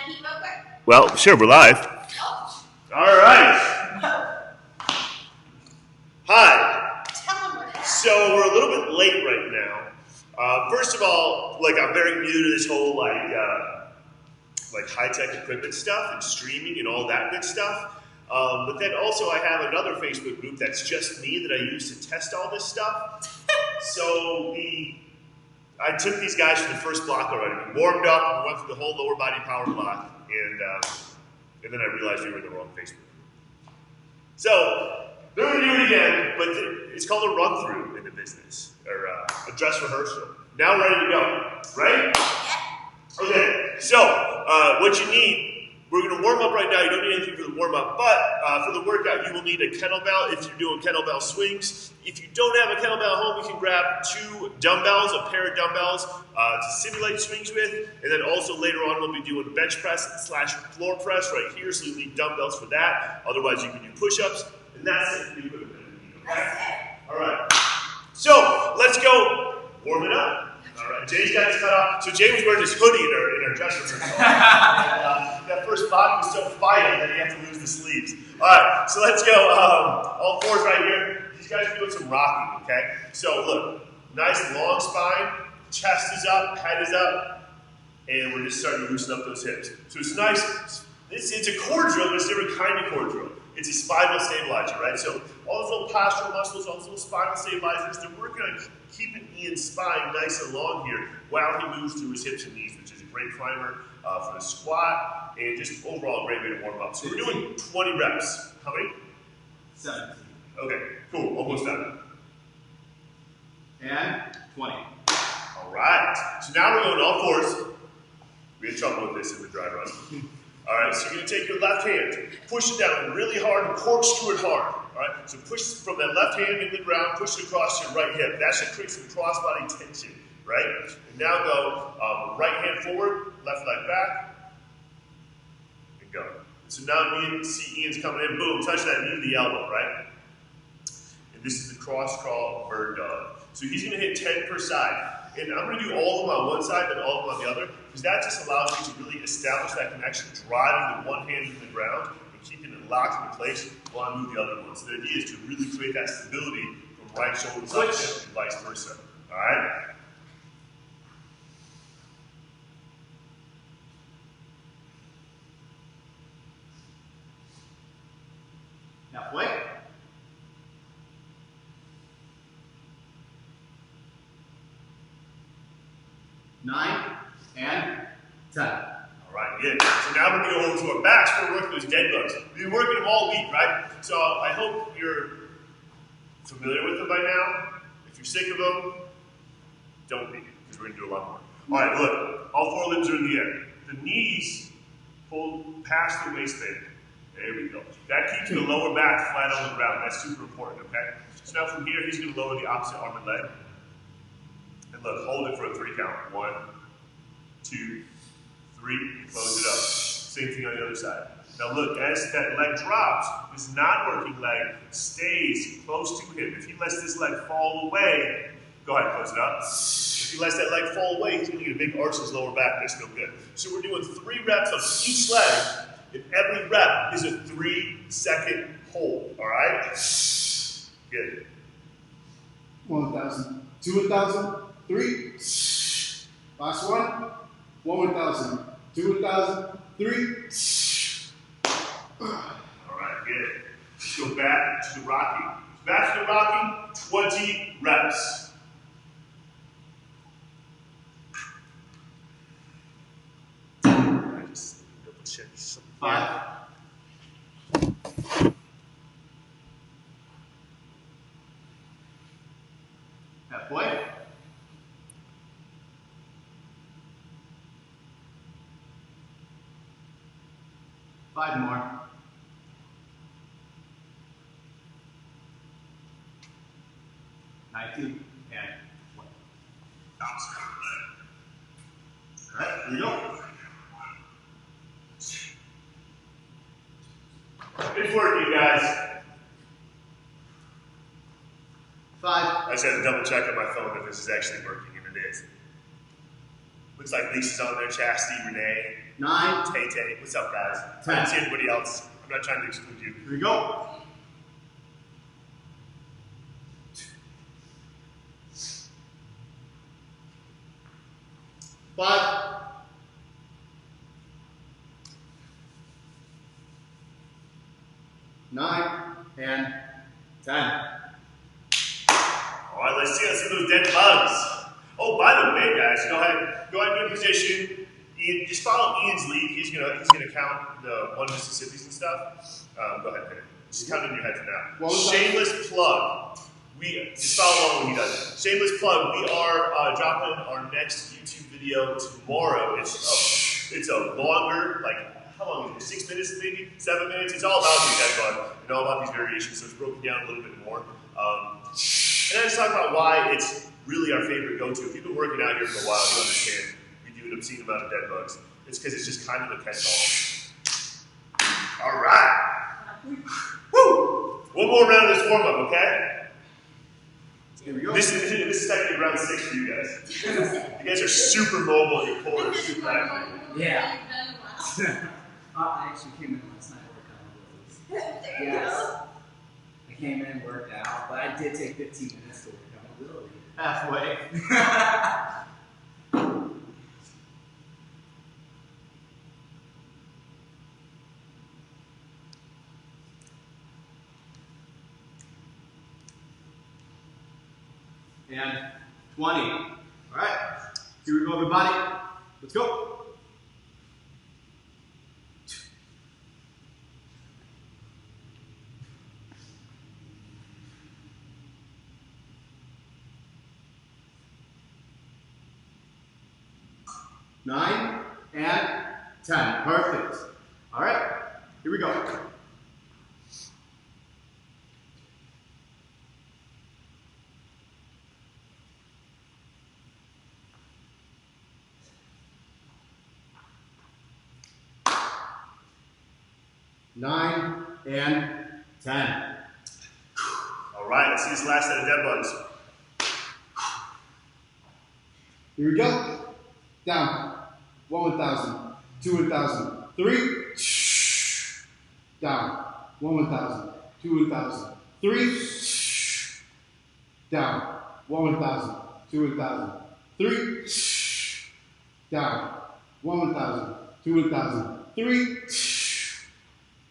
heat real quick? Well, sure, we're live. Oh. All right. Hi. Tell them what happened. So we're a little bit late right now. First of all, I'm very new to this whole high-tech equipment stuff and streaming and all that good stuff. But then also I have another Facebook group that's just me that I use to test all this stuff. So I took these guys for the first block already. We warmed up, we went through the whole lower body power block, and then I realized we were in the wrong Facebook group. So they're going to do it again, but it's called a run-through in the business, or a dress rehearsal. Now we're ready to go. Ready? Okay, so what you need, we're going to warm up right now. You don't need anything for the warm-up, but for the workout, you will need a kettlebell if you're doing kettlebell swings. If you don't have a kettlebell at home, you can grab 2 dumbbells, a pair of dumbbells to simulate swings with, and then also later on we'll be doing bench press / floor press right here, so you need dumbbells for that. Otherwise, you can do push-ups, and that's it for the equipment. Okay? All right. So let's go warm it up. All right, Jay's got his cut off. So Jay was wearing his hoodie in our dress rehearsal. That first body was so fighting that he had to lose the sleeves. All right, so let's go. All fours right here. These guys are doing some rocking, okay? So look, nice long spine, chest is up, head is up, and we're just starting to loosen up those hips. So it's nice. It's a core drill, but it's a different kind of core drill. It's a spinal stabilizer, right? So all those little postural muscles, all those little spinal stabilizers, they're working on keeping Ian's spine nice and long here while he moves through his hips and knees, which is a great primer for the squat and just overall a great way to warm up. So we're doing 20 reps. How many? 17. Okay, cool, almost done. And 20. All right, so now we're going all fours. We had trouble with this in the dry run. All right, so you're going to take your left hand, push it down really hard and corkscrew it hard. All right, so push from that left hand into the ground, push it across your right hip. That should create some cross-body tension, right? And now go right hand forward, left leg back, and go. So now you see Ian's coming in, boom, touch that knee to the elbow, right? And this is the cross-crawl bird dog. So he's going to hit 10 per side. And I'm going to do all of them on one side, then all of them on the other, because that just allows you to really establish that connection, driving the one hand into the ground and keeping it locked into place while I move the other one. So the idea is to really create that stability from right shoulder to left hip and vice versa. All right? Halfway. Nine and 10. All right, good. So now we're going to go over to our backs. We're working those dead bugs. We've been working them all week, right? So I hope you're familiar with them by now. If you're sick of them, don't be, because we're going to do a lot more. All right, look. All 4 limbs are in the air. The knees pull past the waistband. There we go. That keeps the lower back flat on the ground. That's super important, okay? So now from here, he's going to lower the opposite arm and leg. And look, hold it for a 3 count. 1, 2, 3, close it up. Same thing on the other side. Now look, as that leg drops, this non-working leg stays close to him. If he lets this leg fall away, go ahead, close it up. If he lets that leg fall away, he's going to get a big arch in his lower back. That's no good. So we're doing 3 reps of each leg, and every rep is a 3-second hold, all right? Good. 1,000, 2,000, 3. Last one. 1,000, 2,000, 3. All right, good. Let's go back to the rocking. Back to the rocking, 20 reps. I just double check something. 5. Halfway. 5 more. 19 and 20. All right, here we go. It's working, guys. 5. I just had to double check on my phone if this is actually working, and it is. Looks like Lisa's on there, Chastity, Renee. 9. Tay. What's up, guys? 10. I don't see anybody else. I'm not trying to exclude you. Here we go. 5. 9 and 10. All right, let's see those dead bugs. Oh, by the way, guys, go ahead and get in position. Ian, just follow Ian's lead. He's gonna count the 1 Mississippi's and stuff. Go ahead, hit it. Just count it in your head for now. Shameless plug. We just follow along when he does it. Shameless plug. We are dropping our next YouTube video tomorrow. It's a longer, like how long is it? 6 minutes, maybe 7 minutes. It's all about the dead bug and all about these variations. So it's broken down a little bit more. And I just talk about why it's really our favorite go-to. If you've been working out here for a while, you understand we do an obscene amount of dead bugs. It's because it's just kind of a catch-all. All right. Woo! One more round of this warm-up, okay? Here we go. This is technically round 6 for you guys. You guys are super mobile. Your core is super active. Yeah. I actually came in last night and worked out my abilities. Yes. I came in, worked out, but I did take 15 minutes to work out my ability. Halfway. And 20. All right. Here we go, everybody. Let's go. 9 and 10. Perfect. All right. Here we go. 9 and 10. All right, let's see this last set of dead bugs. Here we go. Down. 1 1,000. 2 1,000. 3. Down. 1 1,000. 2 1,000. 3. Down. 1 1,000. 2 1,000. 3. Down. 1 1,000. 2 1,000. 3.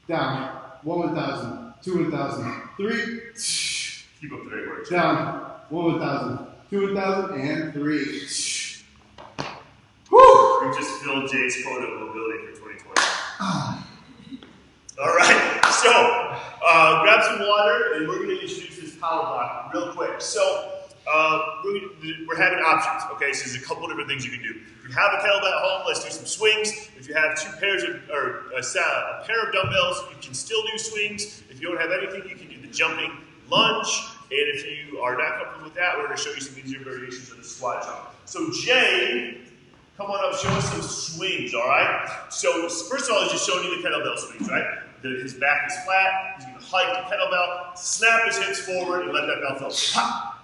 Down. 1 1,000. 2 1,000. 3. Keep up the great work. Down. 1 1,000. 2 1,000. And 3. Whew! We just filled Jay's quota of mobility for 2020. All right, so grab some water and we're going to introduce this power block real quick. So we're having options, okay? So there's a couple different things you can do. If you have a kettlebell at home, let's do some swings. If you have a pair of dumbbells, you can still do swings. If you don't have anything, you can do the jumping lunge. And if you are not comfortable with that, we're going to show you some easier variations of the squat jump. So Jay, come on up, show us some swings, all right? So first of all, he's just showing you the kettlebell swings, right? His back is flat, he's going to hike the kettlebell, snap his hips forward, and let that bell float. Ha!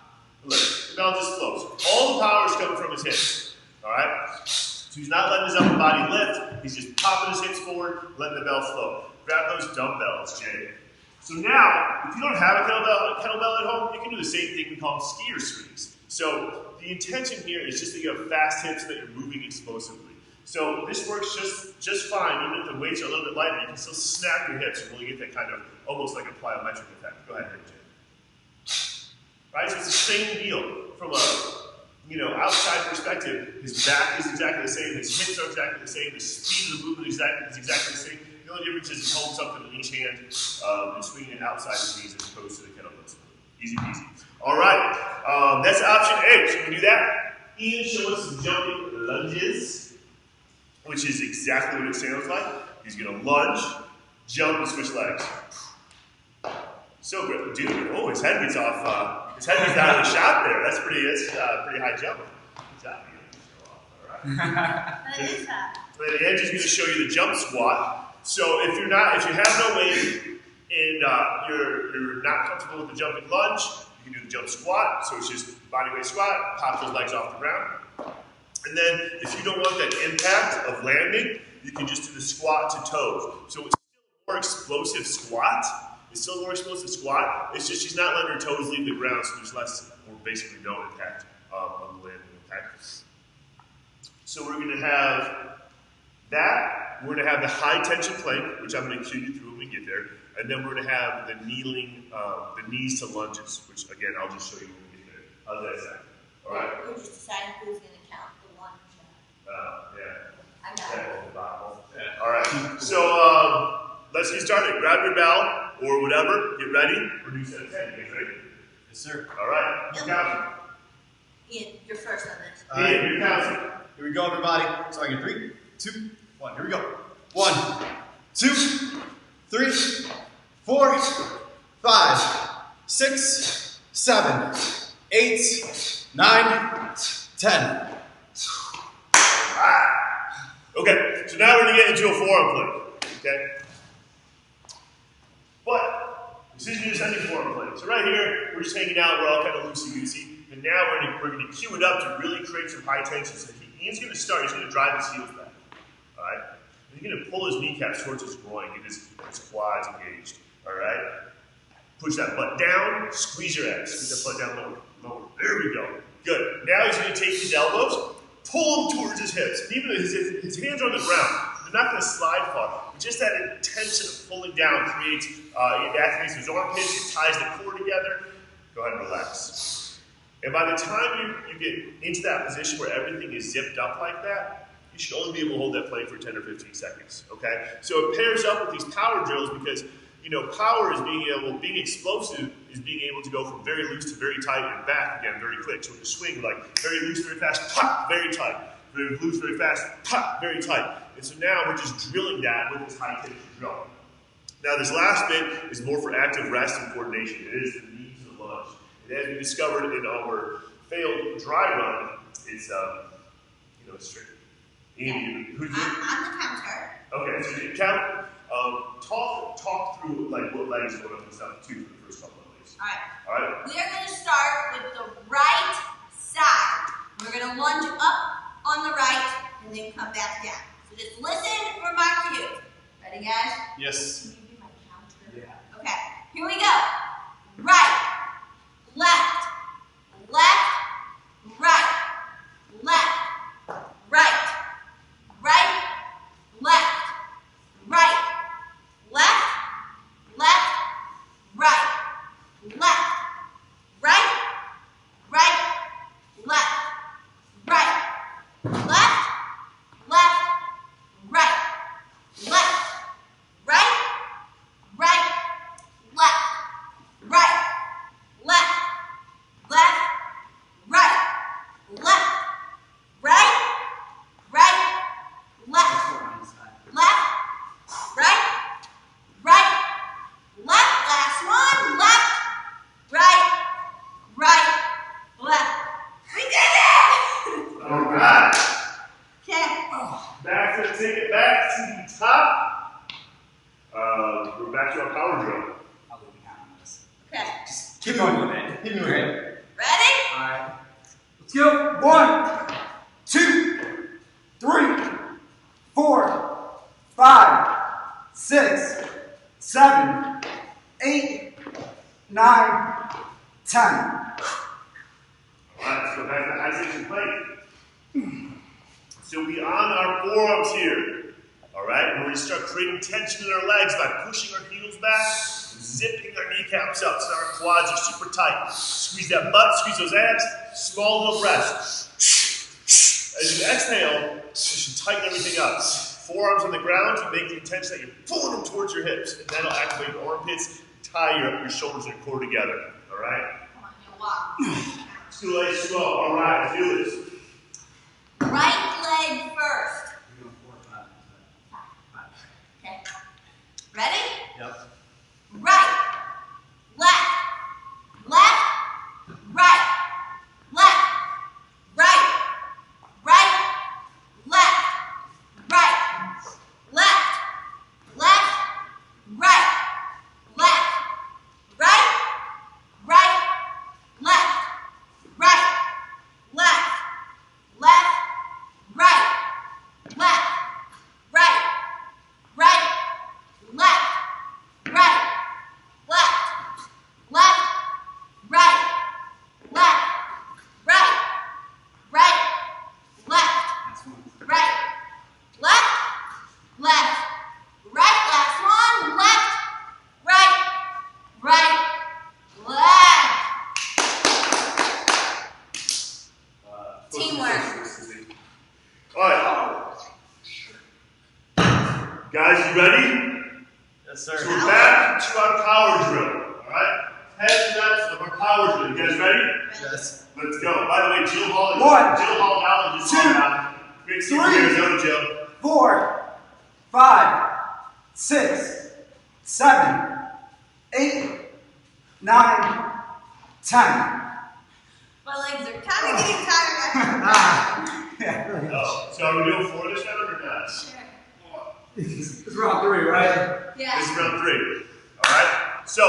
Look, the bell just floats. All the power is coming from his hips, all right? So he's not letting his upper body lift, he's just popping his hips forward, letting the bell float. Grab those dumbbells, Jay. So now, if you don't have a kettlebell at home, you can do the same thing we call skier swings. So the intention here is just that you have fast hips, that you're moving explosively. So this works just fine. Even if the weights are a little bit lighter, you can still snap your hips and really get that kind of almost like a plyometric effect. Go ahead, Jay. Right? So it's the same deal from a outside perspective. His back is exactly the same. His hips are exactly the same. The speed of the movement is exactly the same. The only difference is he's holding something in each hand and swinging it outside his knees as opposed to the kettlebells. Easy peasy. All right, that's option A. So we do that. Ian, show us some jumping lunges, which is exactly what it sounds like. He's going to lunge, jump, and switch legs. So good, dude. Oh, his head gets off. His head gets out of the shot there. That's pretty high jump. Good job, Ian. All right. That is that. And Angie's going to show you the jump squat. So if you have no weight and you're not comfortable with the jumping lunge, you can do the jump squat. So it's just body weight squat, pop those legs off the ground. And then if you don't want that impact of landing, you can just do the squat to toes. So it's still a more explosive squat. It's just she's not letting her toes leave the ground, so there's less, or basically no impact on the landing impact. So we're going to have that. We're going to have the high tension plank, which I'm going to cue you through when we get there. And then we're going to have the kneeling, the knees to lunges, which again, I'll just show you when we get there. How's that sound? All right. We're just deciding who's going to count the lunge. Yeah. I got it. Yeah. All right. So let's get started. Grab your bell or whatever. Get ready. We're doing set of 10. You guys ready? Yes, sir. All right. Yep. Count. Ian, you're first on this. All right. Ian, you're counting. Here we go, everybody. So I get 3, 2, 1. Here we go. 1, 2, 3, 4, 5, 6, 7, 8, 9, 10. Okay, so now we're going to get into a forearm plank. Okay? But this isn't just any forearm plank. So right here, we're just hanging out. We're all kind of loosey-goosey. And now we're going to cue it up to really create some high tension. So Ian's going to start. He's going to drive his heels back. All right? And he's going to pull his kneecaps towards his groin, get his quads engaged. All right? Push that butt down. Squeeze your abs. Squeeze that butt down lower. Lower. There we go. Good. Now he's going to take his elbows, pull them towards his hips. And even though his hands are on the ground, they're not going to slide far. But just that intention of pulling down creates, it activates his armpits, it ties the core together. Go ahead and relax. And by the time you get into that position where everything is zipped up like that, you should only be able to hold that plank for 10 or 15 seconds, okay? So it pairs up with these power drills because, you know, power is being explosive is being able to go from very loose to very tight and back again very quick. So the swing, like very loose, very fast, pop, very tight. Very loose, very fast, pop, very tight. And so now we're just drilling that with this high tension drill. Now this last bit is more for active rest and coordination. It is the knee to the lunge. And as we discovered in our failed dry run, it's it's tricky. I'm the counter. Okay, so you count. Talk through like what legs going up and stuff too for the first couple of days. All All right. right. We are going to start with the right side. We're going to lunge up on the right and then come back down. So just listen for my cue. Ready, guys? Yes. Can you do my counter? Yeah. Okay. Here we go. Right, left, left, right, left, right, right, left, right, left, left, right, left, right, right, left, right, left, left, right, left, right, right, left, right, left, left, right, left, right, right, left, left, right, right, left, last one, left, right, right, left. We did it! All right. Okay. Take it back to the top. We're back to our power drill. I'll leave you on this. Okay. Just keep going with it. Keep moving. Ready? All right. Let's go. 1, 2, 3, 4, 5, 6, 7, 8, 9, 10. All right, let's go back to the high tension plank. So we on our forearms here. All right, and we're going to start creating tension in our legs by pushing our heels back, zipping our kneecaps up so our quads are super tight. Squeeze that butt, squeeze those abs, small little breaths. As you exhale, you should tighten everything up. Forearms on the ground, you make the intention that you're pulling them towards your hips, and that'll activate your armpits, tie your shoulders and core together. All right? Come on, you'll walk. It's too late, slow. All right, let's do this. Right leg first. We're going 4 or 5. Okay. Ready? Yep. Right, left, left, right, left, right, right, left, right, left, left, right, left, right, right, left, right, left, Guys, you ready? Yes, sir. So we're back to our power drill. All right? 10 reps of our power drill. You guys ready? Yes. Let's go. By the way, Jill Hall and Alan just 2, called out. Great to see you in Arizona, Jill. 4, 5, 6, 7, 8, 9, 10. My legs are kind of getting tired after Oh, so are we doing 4 this round or not? Sure. It's round 3, right? Yeah. This is round 3. Alright? So,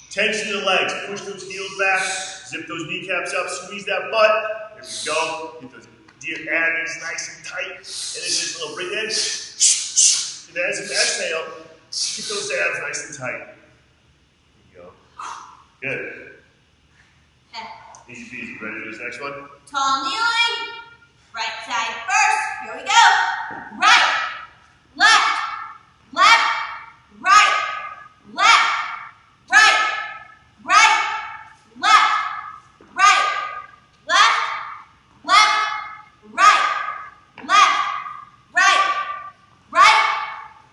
tension in the legs. Push those heels back. Zip those kneecaps up. Squeeze that butt. There we go. Get those abs nice and tight. And then just a little bring in. And as you exhale, keep those abs nice and tight. There you go. Good. Okay. Easy peasy. Ready for this next one? Tall kneeling. Right side first. Here we go. Right. Left. Left. Right. Left. Right. Right. Left. Right. Left. Left. Right. Left. Right. Right.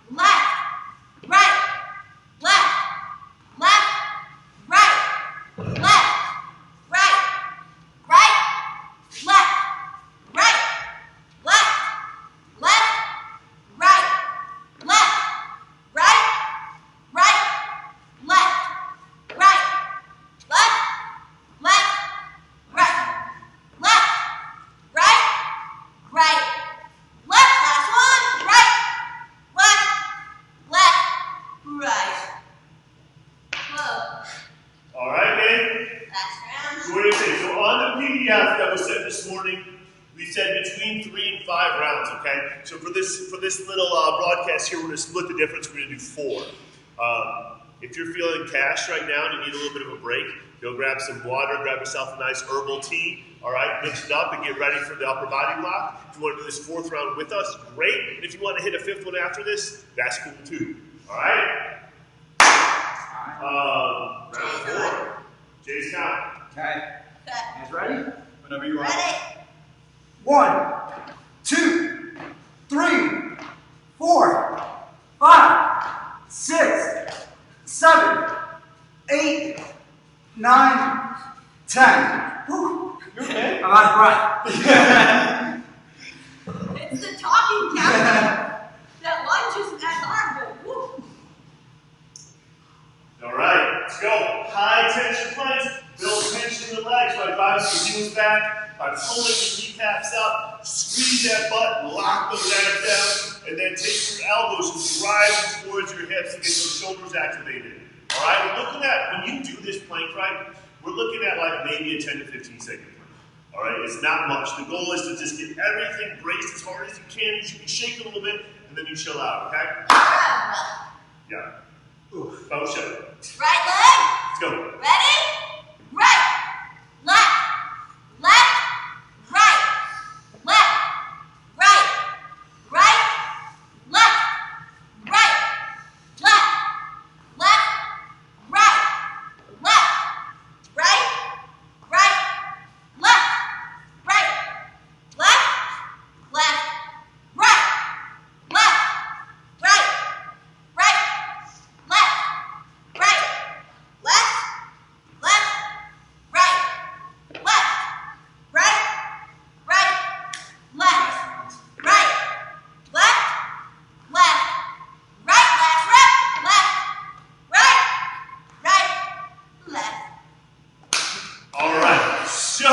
Left. Right. Left. Left. Right. Left. Right. Right. Left. Right. Left. Left. Right. Left. Right. Right. Left. Right. Left. Left. Right. Left. Right. Right. Left. Last one. Right. Left. Left. Right. Whoa. Alright, man. Last round. So what do you think? So on the PDF that was sent this morning, we said between 3 and 5 rounds, okay? So for this little broadcast here, we're going to split the difference. We're going to do 4. If you're feeling cash right now and you need a little bit of a break, go grab some water, grab yourself a nice herbal tea, all right? Mix it up and get ready for the upper body block. If you want to do this 4th round with us, great. And if you want to hit a 5th one after this, that's cool too, all right? Round 4. Jay's count. Okay. Okay. Guys ready? Whenever you are. Ready? 1, 2, 3, 4, 5, 6, 7, 8, 9, 10. Whew. You okay? I'm out of breath. It's the talking count. That lunge isn't that hard, but woo. All right, let's go. High tension planks. Build tension in the legs by bouncing your heels back, by pulling your kneecaps up. Squeeze that butt, lock those abs down, and then take your elbows and drive them towards your hips to get those shoulders activated. All right, we're looking at, when you do this plank right, we're looking at like maybe a 10 to 15 second plank. All right, it's not much. The goal is to just get everything braced as hard as you can. You can shake a little bit, and then you chill out, okay? Yeah. Don't show it. Right leg. Let's go. Ready? Right. Left. Left. Right. Left. Right. Right. Left. Right. Left. Left. Right. Left. Right. Right. Left. Right. Left. Left. Right. Left. Right. Right. Left. Right. Left. Left. Right. Left. Right. Right. Left. Right. Left. Left. Right. Last rep. Left. Right. Right. Left. All right, so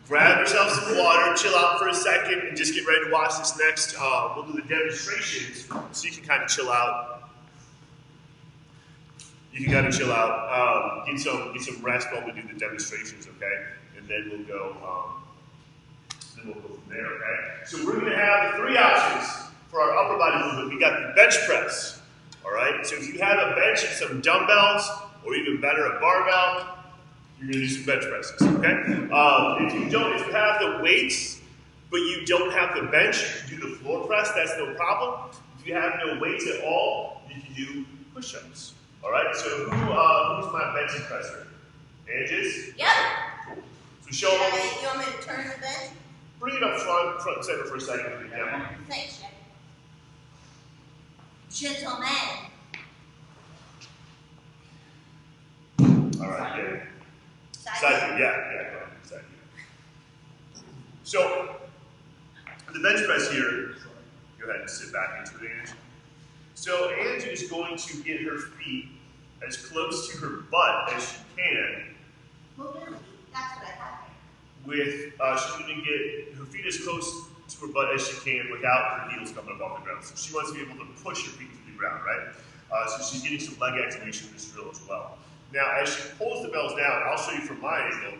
grab yourself some water, chill out for a second, and just get ready to watch this next. We'll do the demonstrations so you can kind of chill out. You can kind of chill out, get some rest while we do the demonstrations, okay? And then we'll go from there, okay? So we're going to have the 3 options for our upper body movement. We got the bench press, all right? So if you have a bench and some dumbbells, or even better, a barbell, you're going to do some bench presses, okay? If you have the weights, but you don't have the bench, you can do the floor press, that's no problem. If you have no weights at all, you can do push-ups, all right? So who's my bench presser? Anges? Yep. Cool. So show them. You want me to turn the bench? Bring it up front and center for a second. Yeah. Thanks, Chef. Gentlemen. All right, yeah. Side Side view, yeah, go ahead, side view. So, the bench press here, go ahead and sit back into it, Angie. So, Angie is going to get her feet as close to her butt as she can. Mobility, that's what I have. With, she's going to get her feet as close to her butt as she can without her heels coming up off the ground. So she wants to be able to push her feet to the ground, right? So she's getting some leg activation in this drill as well. Now, as she pulls the bells down, I'll show you from my angle,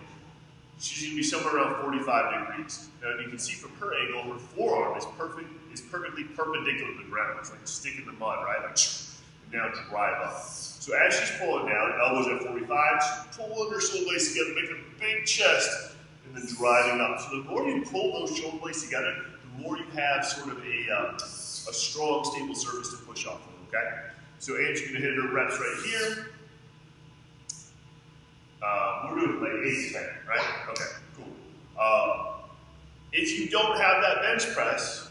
she's going to be somewhere around 45 degrees. Now, you can see from her angle, her forearm is perfectly perpendicular to the ground. It's like a stick in the mud, right? Like, and now drive up. So as she's pulling down, elbows at 45, she's pulling her shoulder blades together, making a big chest, and then driving up. So the more you pull those shoulder blades together, the more you have sort of a strong, stable surface to push off of, okay? So Angie's going to hit her reps right here. We're doing like 8 to 10, right? Okay, cool. If you don't have that bench press,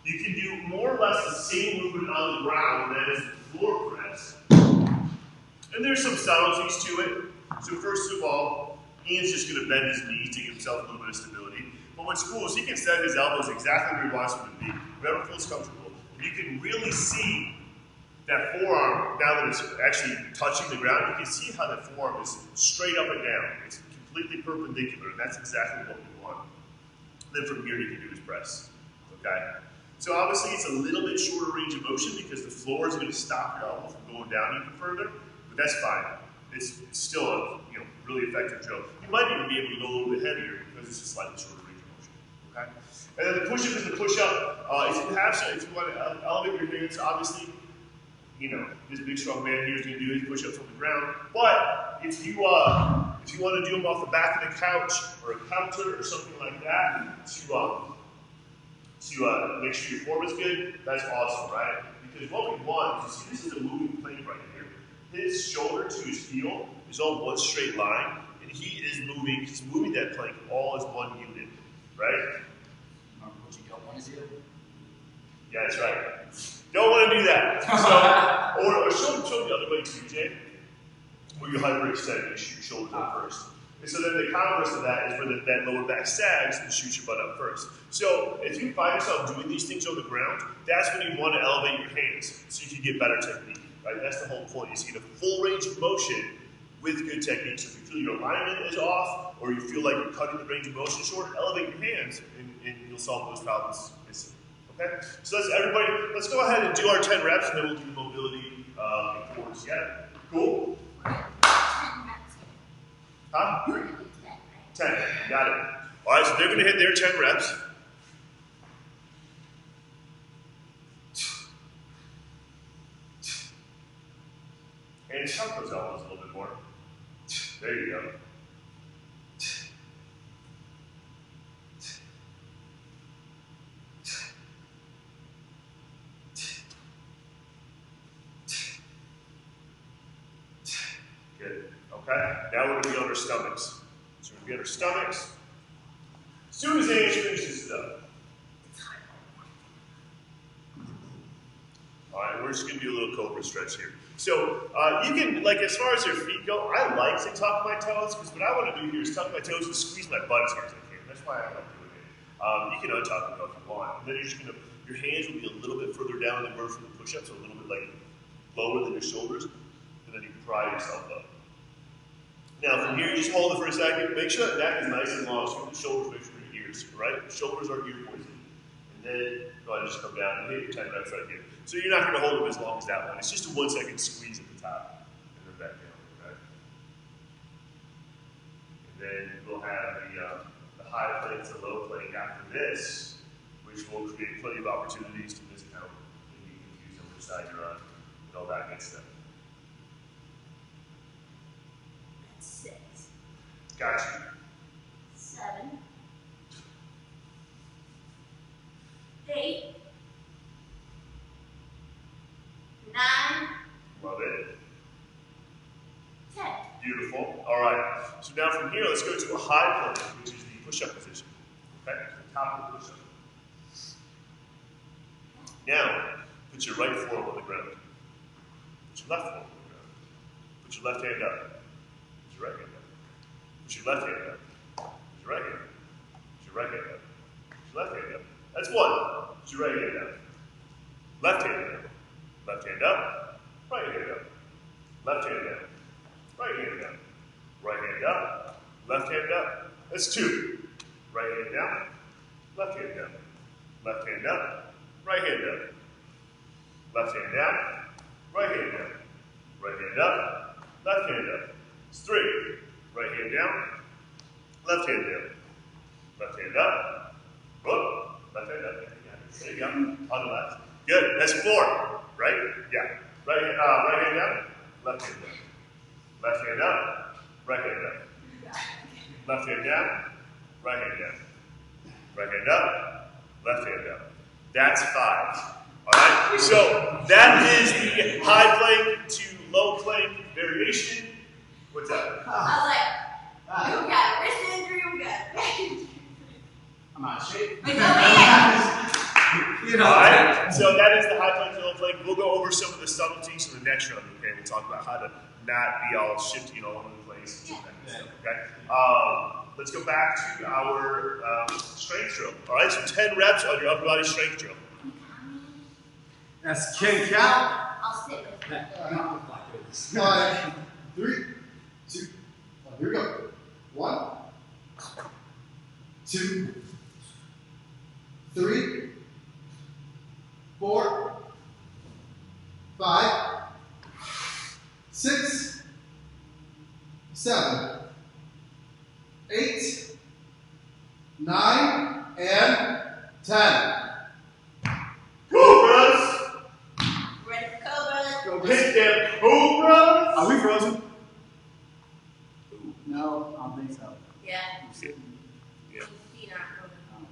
you can do more or less the same movement on the ground that is the floor press. And there's some subtleties to it. So first of all, Ian's just going to bend his knees to give himself a little bit of stability. But what's cool is he can set his elbows exactly where he wants them to be, wherever feels comfortable. And you can really see that forearm, now that it's actually touching the ground, you can see how that forearm is straight up and down. It's completely perpendicular, and that's exactly what we want. Then from here, you can do his press, okay? So obviously, it's a little bit shorter range of motion because the floor is going to stop your elbow from going down even further, but that's fine. It's still a really effective drill. You might even be able to go a little bit heavier because it's a slightly shorter range of motion, okay? And then the push-up is the push-up. If you want to elevate your hands, obviously, this big strong man here is going to do his push-ups on the ground. But if you want to do them off the back of the couch or a counter or something like that to make sure your form is good, that's awesome, right? Because what we want is, this is a moving plank right here. His shoulder to his heel is all one straight line, and he's moving that plank all as one unit, right? What you don't want to do? Yeah, that's right. Don't want to do that. So, or show the other way too, Jay. Where you hyperextend, you shoot your shoulders up first. And so then the converse of that is where that lower back sags and shoots your butt up first. So if you find yourself doing these things on the ground, that's when you want to elevate your hands so you can get better technique. Right? That's the whole point. Is you get a full range of motion with good technique. So if you feel your alignment is off, or you feel like you're cutting the range of motion short, elevate your hands, and you'll solve those problems instantly. Okay? So everybody, let's go ahead and do our 10 reps, and then we'll do the mobility and core together. Cool? Huh? 10. Got it. All right, so they're going to hit their 10 reps. And chunk those elbows a little bit more. There you go. Good. Okay? Now we're going to be on our stomachs. So we're going to be on our stomachs. As soon as Ange finishes it up. All right, we're just going to do a little cobra stretch here. So you can, like, as far as your feet go, I like to tuck my toes, because what I want to do here is tuck my toes and squeeze my butt as hard as I can. That's why I like doing it. You can untuck them if you want. And then you're just going to, your hands will be a little bit further down than where from the push-up, so a little bit like lower than your shoulders, and then you can pry yourself up. Now from here, just hold it for a second. Make sure that neck is nice and long, so the shoulders make sure your ears, right? Shoulders are ear poison. And then go ahead and just come down and hit your 10 reps right here. So you're not going to hold them as long as that one. It's just a 1 second squeeze at the top, and then back down, okay? And then we'll have the high plank to low plank after this, which will create plenty of opportunities to discount and be confused on which side you're on, and all that good stuff. That's 6. Gotcha. 7. 8. 9. Love it. 10. Beautiful. All right. So now from here, let's go to a high plank, which is the push-up position. Okay? The top of the push-up. Now, Put your right forearm on the ground. Put your left forearm on the ground. Put your left hand up. Put your right hand up. Put your left hand up. Put your right hand up. Put your right hand up. Put your left hand up. That's one. Put your right hand up. Left hand up. Left hand up. Right hand up. Left hand up. Right hand up. Right hand up. Left hand up. That's two. Right hand down. Left hand down. Left hand up. Right hand up. Left hand down. Right hand down. Right hand up. Left hand up. It's three. Right hand down. Left hand down. Left hand up. Whoop. Left hand up. There you go. On the left. Good. That's four. Right? Yeah. Right hand down. Left hand down. Left hand up. Right hand up. Left hand down. Right hand down. Right hand up. Left hand up. That's five. All right? So that is the high plank to low plank variation. What's that? I was like, we got a wrist injury, we got a back injury. I'm out of shape. But go in. You know. All right? So that is the high plank to low plank. We'll go over some of the subtleties in the next round. Okay? We'll talk about how to not be all shifting all over the place. Yeah. Okay? Let's go back to our strength drill. All right? So 10 reps on your upper body strength drill. That's Ken Cow. I'll sit with you. I'm not like this. 5, 3, 2, 1. Here we go. 1, 2, 3, 4, 5, 6, 7, 8, 9, and 10. Cobras! Ready for Cobras? Go Hit them cobras! Are we frozen? No, I don't think so. Yeah. Yeah. Your feet aren't moving.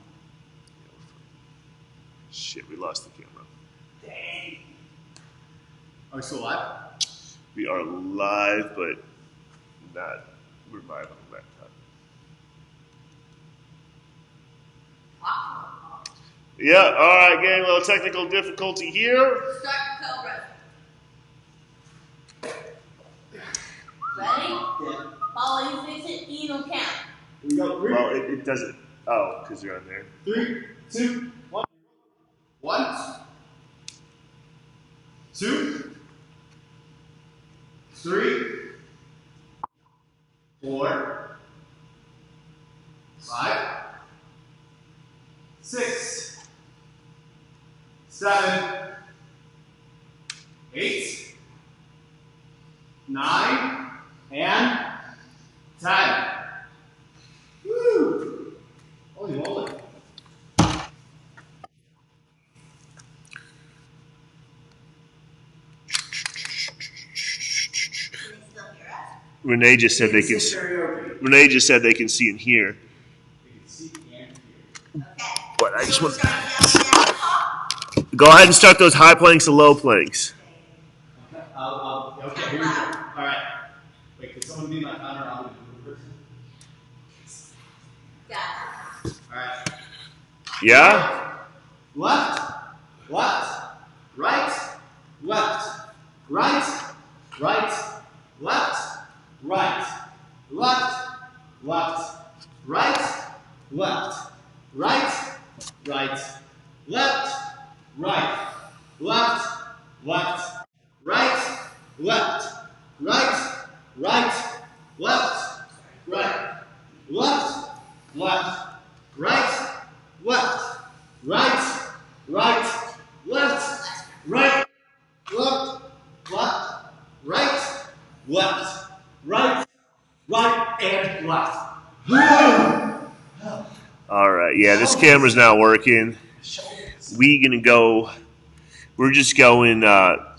Shit, we lost the camera. Dang. Are we still alive? We are live, but not. We're live on the laptop. Yeah, all right, getting a little technical difficulty here. Start the Cobra. Ready? Yeah. Paul, you fix it, Ian will count. Here we go. 3, Well, it doesn't. Oh, because you're on there. 3, 2, 1. 1, 2, 3, 4, 5, 6, 7, 8, 9, and 10. Woo! Holy moly. Can they still hear us? Renee just said they can. It's karaoke. Renee just said they can see and hear. You can see and hear. Okay. But I just So want. we're starting down, Paul. Go ahead and start those high planks and low planks. Okay, here we go. All right. Wait, can someone be my counter? I'll be the person. Got it. All right. Yeah? Left, left, right, left, right, right, left, right, left, left, right, left, right, right, left, right, left, left, right, left, right, right, left, right, left, left, right, left, right, right, left, right, left, left, right, left, right, right, and left. All right. Yeah, this camera's not working. We're just going. Laptop?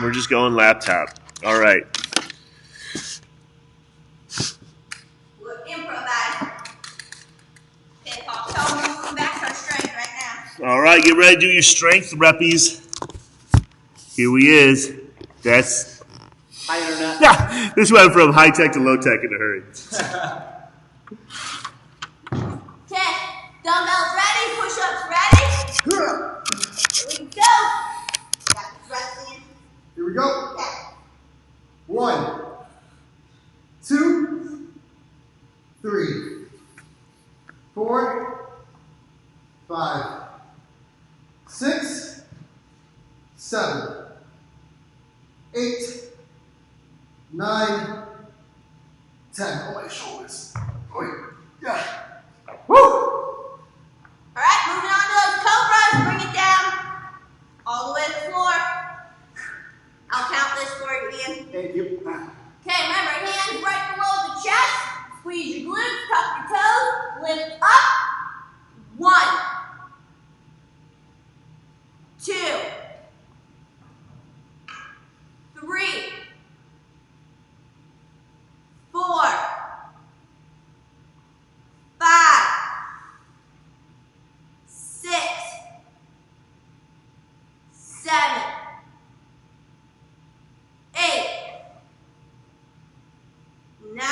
We're just going laptop. All right. We're improvising. Okay, Paul, so we're moving back to our strength right now. All right. Get ready to do your strength reppies. Here we is. That's. Hi, Internet. Yeah. This went from high tech to low tech in a hurry. Okay, dumbbells ready, push-ups ready. Here we go. we go. 1, 2, 3, 4, 5, 6, 7, 8, 9, 10. Oh, my shoulders. Oh, yeah. Woo! All right, moving on to those cobras. Bring it down all the way to the floor. I'll count this for you, Ian. Thank you. Okay, remember, hands right below the chest. Squeeze your glutes, tuck your toes, lift up. 1, 2, 3, 4, 5, 6, 7, 8, 9,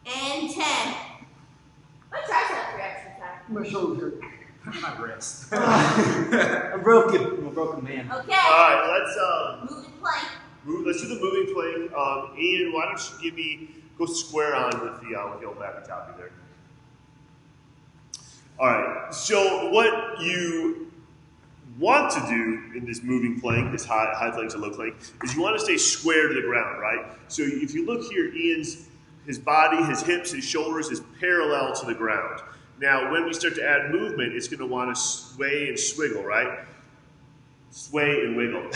and 10. What tricep for exercise? My shoulders hurt. My wrist. I'm broken. I'm a broken man. Okay. All right, let's Moving plank. let's do the moving plane. Ian, why don't you go square on with the old back and top there. All right. So what you want to do in this moving plank, this high plank to low plank, is you want to stay square to the ground, right? So if you look here, his body, his hips, his shoulders is parallel to the ground. Now, when we start to add movement, it's going to want to sway and swiggle, right? Sway and wiggle.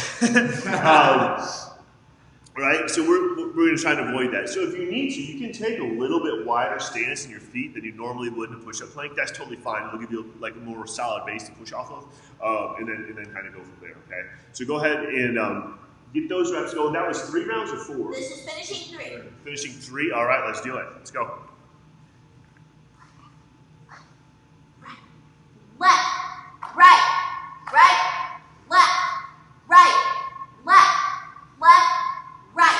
Right? So we're going to try to avoid that. So if you need to, you can take a little bit wider stance in your feet than you normally would in a push-up plank. That's totally fine. It'll give you like a more solid base to push off of, and then kind of go from there. Okay. So go ahead and get those reps going. That was 3 rounds or 4? This is finishing 3. Finishing 3. All right. Let's do it. Let's go. Left, right, right, left, right, left, left, right,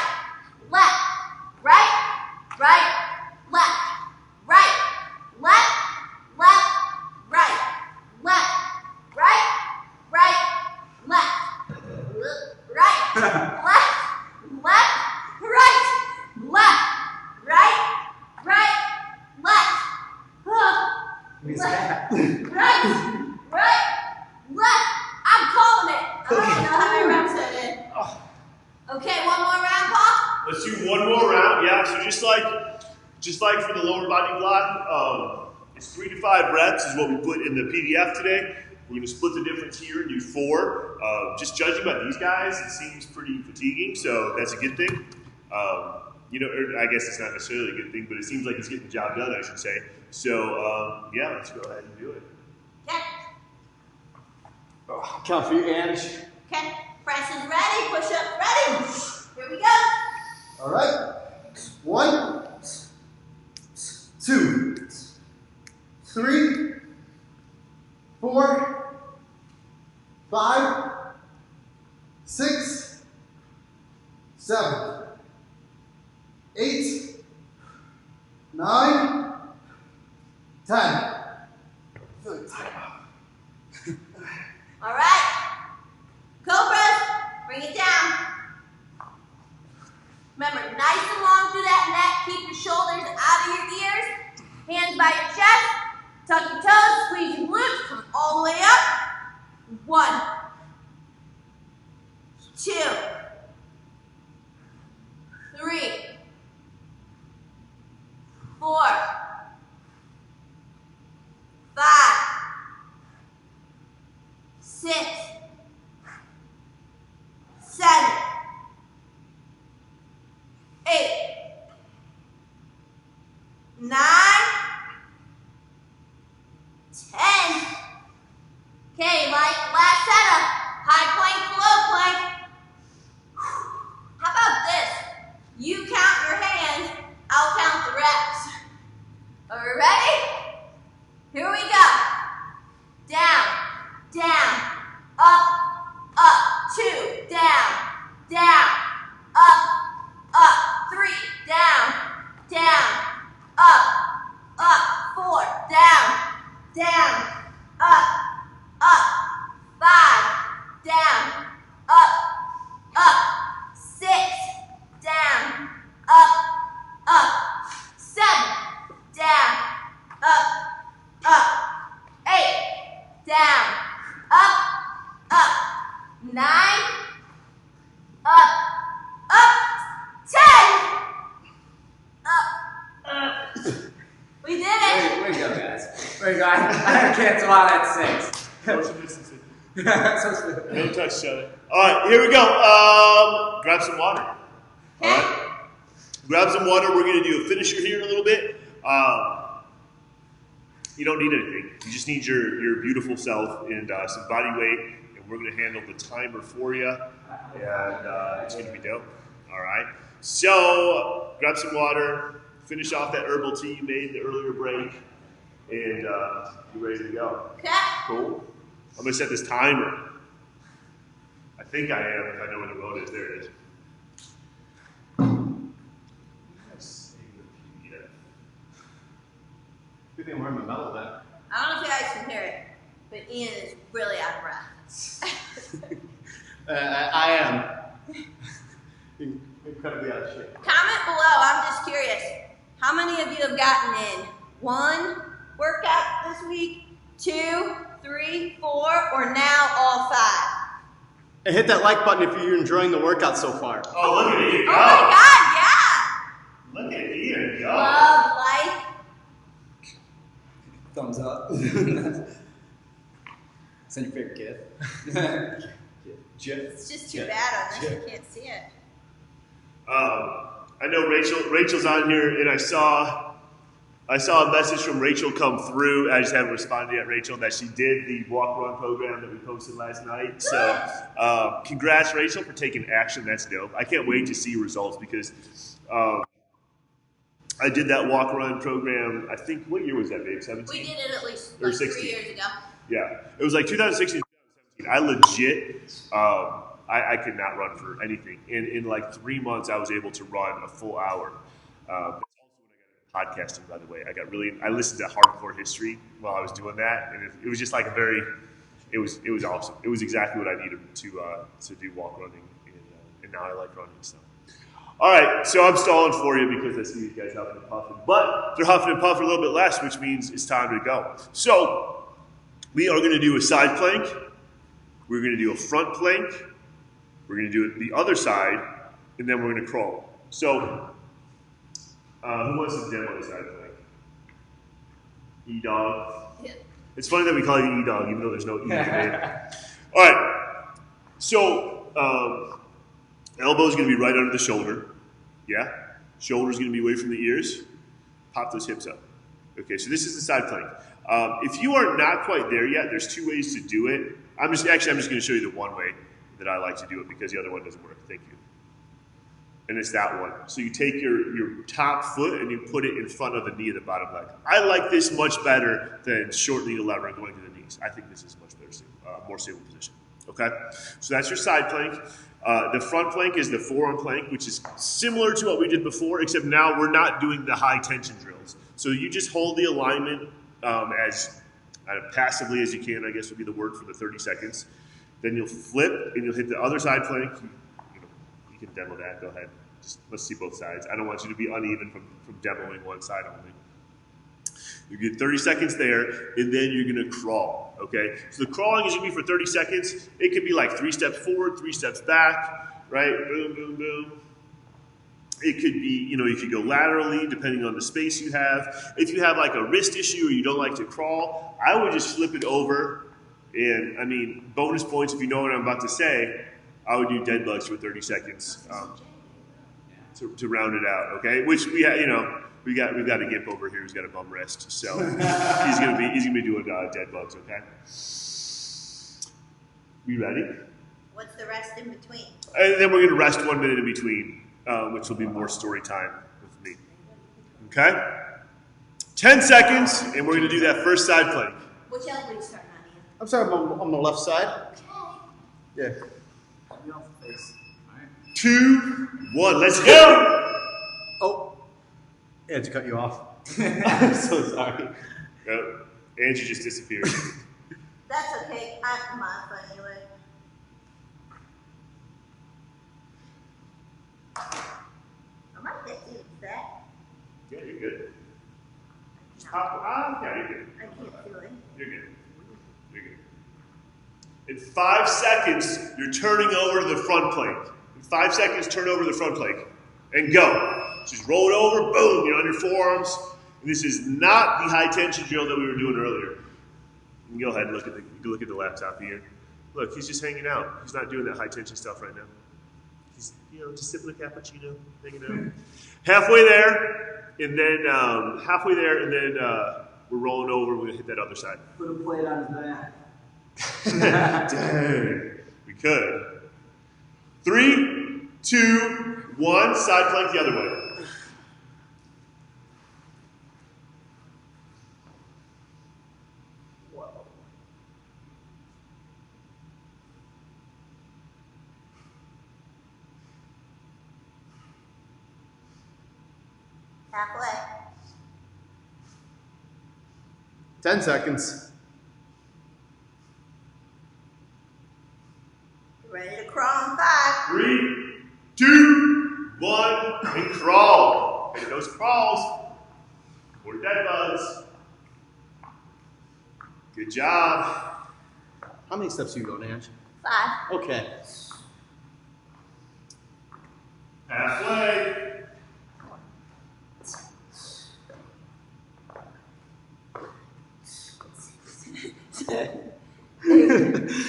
left, right, right, left, right, left, left, right, left, right, right, left, right, left, left, right, left, right, left. Who's that? Right, left. I'm calling it. I don't know how many reps I did. Okay, one more round, Paul. Let's do one more round. Yeah. So just like for the lower body block, it's 3 to 5 reps is what we put in the PDF today. We're going to split the difference here and do 4. Just judging by these guys, it seems pretty fatiguing, so that's a good thing. I guess it's not necessarily a good thing, but it seems like it's getting the job done, I should say. So, yeah, let's go ahead and do it. Okay. Count for your hands. Okay. Press is ready. Push up ready. Here we go. All right. 1, 2, 3, 4, 5, 6, 7, 8, 9, 10. All right. Cobras, bring it down. Remember, nice and long through that neck. Keep your shoulders out of your ears. Hands by your chest. Tuck your toes. Squeeze your glutes. Come all the way up. 1, 2, 3, 4, 5, 6, 7, 8, 9, 10. Okay, like last setup, high plank, low plank. How about this? You count your hands, I'll count the reps. Are we ready? Here we go. Down, down, up, up, 2, down, down, up, 3, down, down, up, 4, down, down, up, 5, down, up, up. 9, up, up. 10, up. We did it. Way to go, guys. Way to go. I had to cancel out at 6. Social distancing. So No touch each other. All right, here we go. Grab some water. All right. Grab some water. We're going to do a finisher here in a little bit. You don't need anything. You just need your beautiful self and some body weight, and we're going to handle the timer for you, and it's going to be dope. All right. So grab some water. Finish off that herbal tea you made in the earlier break, and be ready to go. Okay. Cool. I'm going to set this timer. I think I am, if I know where the remote is. There it is. Good thing I'm wearing my mellow then. I don't know if you guys can hear it, but Ian is really out of breath. I am. Incredibly out of shape. Comment below, I'm just curious. How many of you have gotten in 1 workout this week, 2, 3, 4, or now all 5? And hit that like button if you're enjoying the workout so far. Oh, look at Ian Oh go. my God, yeah! Look at Ian go. Love, like. thumbs up. Send your favorite GIF. It's just too bad on this, you can't see it. I know Rachel's on here, and I saw a message from Rachel come through. I just haven't responded yet, Rachel, that she did the walk-run program that we posted last night. So congrats, Rachel, for taking action. That's dope. I can't wait to see results because I did that walk-run program, I think, what year was that, babe? 17? We did it at least Or like 3 16. years ago. Yeah. It was like 2016, 2017. I legit, I could not run for anything. In like 3 months, I was able to run a full hour. That's also when I got into podcasting, by the way. I listened to hardcore history while I was doing that, and it was just like it was awesome. It was exactly what I needed to do walk running, and now I like running. So, all right, so I'm stalling for you because I see these guys huffing and puffing, but they're huffing and puffing a little bit less, which means it's time to go. So we are going to do a side plank. We're going to do a front plank. We're going to do it the other side, and then we're going to crawl. So, who wants to demo the side plank? E-Dog. Yeah. It's funny that we call you E-Dog, even though there's no E in the name. All right. So, elbow's going to be right under the shoulder. Yeah. Shoulder's going to be away from the ears. Pop those hips up. Okay, so this is the side plank. If you are not quite there yet, there's 2 ways to do it. I'm just going to show you the one way that I like to do it because the other one doesn't work. Thank you. And it's that one. So you take your top foot and you put it in front of the knee of the bottom leg. I like this much better than shortening the lever and going to the knees. I think this is much better, more stable position. Okay? So that's your side plank. The front plank is the forearm plank, which is similar to what we did before, except now we're not doing the high tension drills. So you just hold the alignment as passively as you can, I guess would be the word for the 30 seconds. Then you'll flip and you'll hit the other side plank. You can demo that, go ahead. Just let's see both sides. I don't want you to be uneven from demoing one side only. You get 30 seconds there, and then you're gonna crawl, okay? So the crawling is gonna be for 30 seconds. It could be like 3 steps forward, 3 steps back, right? Boom, boom, boom. It could be, you could go laterally depending on the space you have. If you have like a wrist issue or you don't like to crawl, I would just flip it over. And bonus points if you know what I'm about to say, I would do dead bugs for 30 seconds to round it out, okay? Which we've got a gimp over here who's got a bum wrist, so he's gonna be doing dead bugs, okay? You ready? What's the rest in between? And then we're gonna rest 1 minute in between, which will be more story time with me. Okay? 10 seconds, and we're gonna do that first side plank. Which elbow are you starting on, Ian? I'm sorry, I'm on the left side. Yeah. 2, 1, let's go! Oh, I had to cut you off. I'm so sorry. Oh, Angie just disappeared. That's okay. I'm off anyway. I might get you that. Yeah, you're good. Just pop. Yeah, you're good. I can't feel it. You're good. You're good. In 5 seconds, you're turning over to the front plank. In 5 seconds, turn over the front plank. And go. Just roll it over, boom, you're on your forearms. And this is not the high tension drill that we were doing earlier. You can go ahead and look at the laptop here. Look, he's just hanging out. He's not doing that high tension stuff right now. He's, just sipping a cappuccino, hanging out. Halfway there, and then we're rolling over. We're gonna hit that other side. Put a plate on his back. Dang, we could. 3, 2, 1. Side plank the other way. Halfway. 10 seconds. Ready to crawl in 5. 3, 2, 1, and crawl. Take those crawls. More dead bugs. Good job. How many steps do you go, Nash? 5. Okay. Halfway.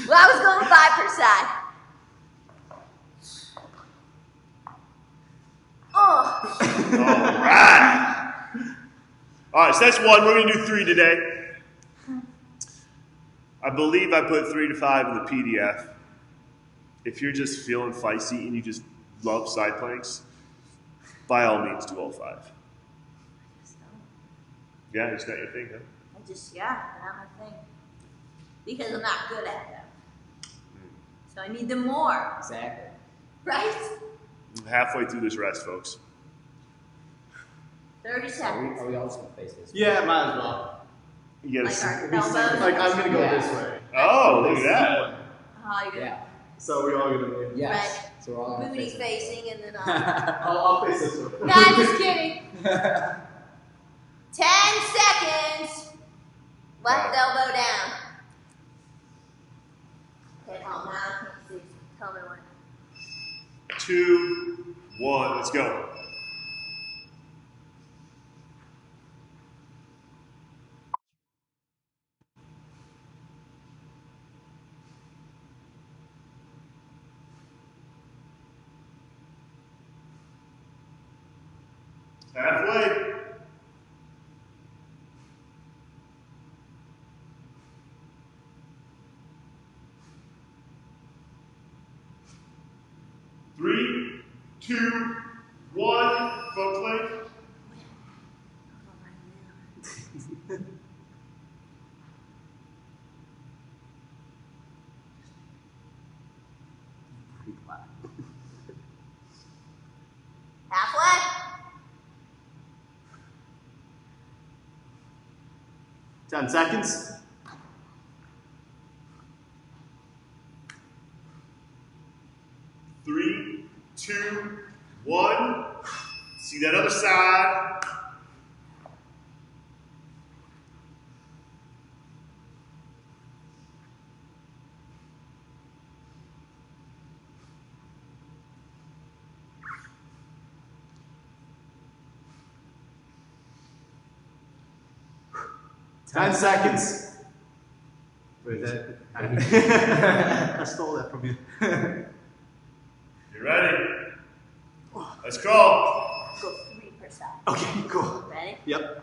Well, I was going 5 per side. Oh. All right, so that's 1. We're going to do 3 today. I believe I put 3 to 5 in the PDF. If you're just feeling feisty and you just love side planks, by all means do all 5. Yeah, it's not your thing, huh? Not my thing. Because I'm not good at them. So I need them more. Exactly. Right? I'm halfway through this rest, folks. 30 seconds. Are we all just going to face this? Yeah, might as well. You Like gotta our see. elbows. Like, I'm going to go Yeah. this way. Oh, look at that. Oh, you're Yeah. So we're all going to be. Yes. Right. So we're all going to booty face it. facing and then I'll face this way. Nah, just kidding. 10 seconds. Left elbow down. Okay, now I can't see. Tell me when. 2, 1, let's go. Halfway. 3, 2, 1, front plank. Halfway. 10 seconds. 3, 2, 1. See that other side. Ten seconds. Wait, is that? I stole that from you. You ready? Let's crawl. Go 3 per side. Okay, cool. Ready? Yep.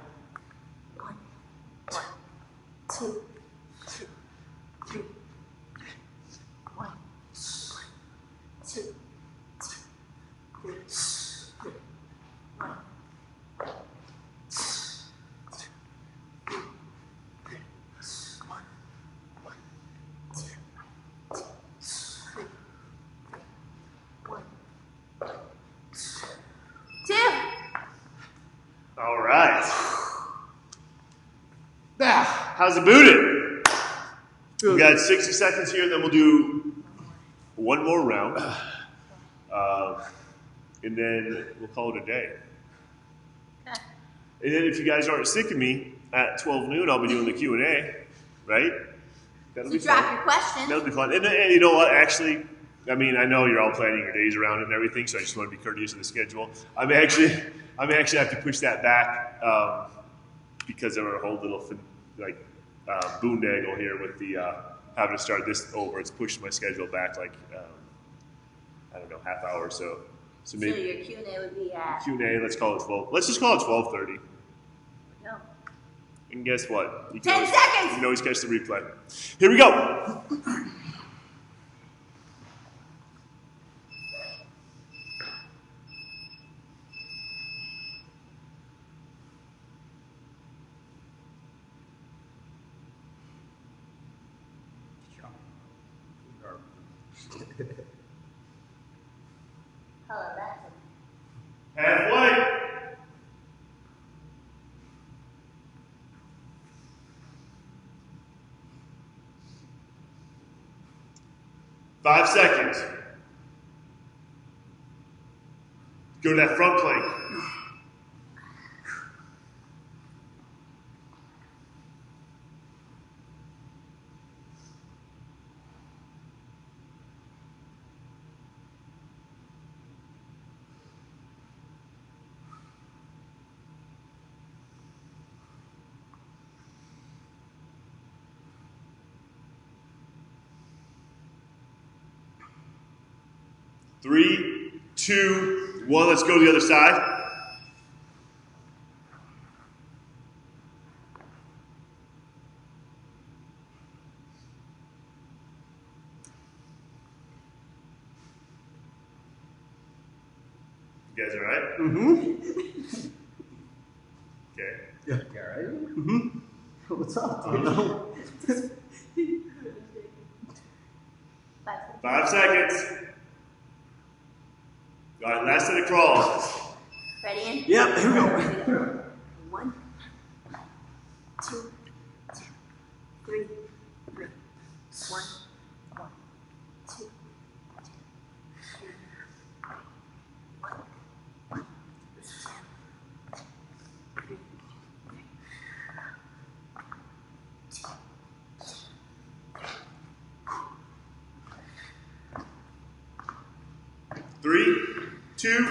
1, 2, 3. 1, 2, 3. 1. All right. Now, how's it booted? We got 60 seconds here, then we'll do one more round. And then we'll call it a day. Okay. And then if you guys aren't sick of me, at 12 noon, I'll be doing the Q&A, right? That'll So be drop fun. your questions. That'll be fun. And you know what? Actually, I mean, I know you're all planning your days around it and everything, so I just want to be courteous of the schedule. I may actually have to push that back because of our whole little boondaggle here with the having to start this over. It's pushed my schedule back like I don't know, half hour or so. So maybe your Q&A would be at... Q&A. Let's call it 12. Let's just call it 12:30. No. And guess what? 10 seconds! You can always catch the replay. Here we go. Hello, that's Halfway. Five seconds. Go to that front plank. Three, 2, 1. Let's go to the other side. You guys all right? Mm-hmm. Okay. Yeah. You all right? Mm-hmm. What's up, I don't know. 5 seconds. All right, last set of crawls. Ready in? Yep, here we go. 1, 2, 3, 1, 2, 3, 2.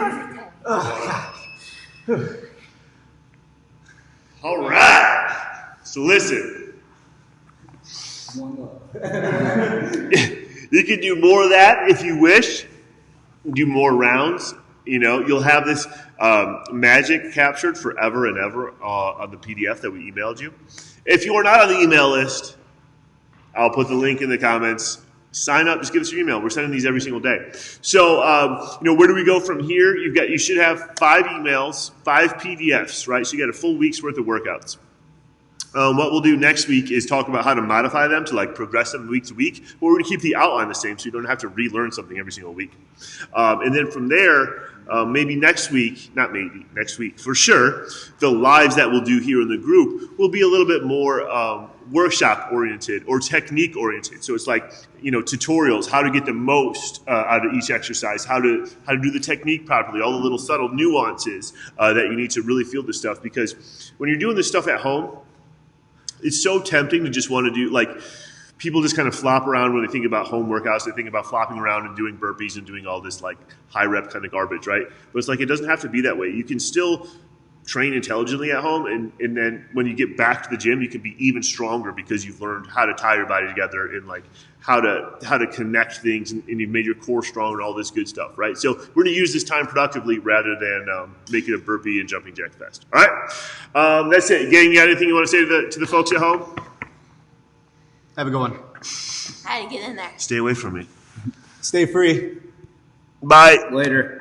All right. So listen. One up. You can do more of that if you wish. Do more rounds. You know, you'll have this magic captured forever and ever on the PDF that we emailed you. If you are not on the email list, I'll put the link in the comments. Sign up. Just give us your email. We're sending these every single day. So, where do we go from here? You should have 5 emails, 5 PDFs, right? So you got a full week's worth of workouts. What we'll do next week is talk about how to modify them to progress them week to week. But we're going to keep the outline the same so you don't have to relearn something every single week. And then from there, next week for sure, the lives that we'll do here in the group will be a little bit more workshop oriented or technique oriented. So it's tutorials, how to get the most out of each exercise, how to do the technique properly, all the little subtle nuances that you need to really feel this stuff. Because when you're doing this stuff at home, it's so tempting to just want to do, people just kind of flop around when they think about home workouts. They think about flopping around and doing burpees and doing all this high rep kind of garbage, right? But it's it doesn't have to be that way. You can still train intelligently at home, and then when you get back to the gym, you can be even stronger because you've learned how to tie your body together and how to connect things, and you've made your core stronger and all this good stuff, right? So we're going to use this time productively rather than make it a burpee and jumping jack fest. All right, that's it. Gang, you got anything you want to say to the folks at home? Have a good one. How to get in there. Stay away from me. Stay free. Bye. Later.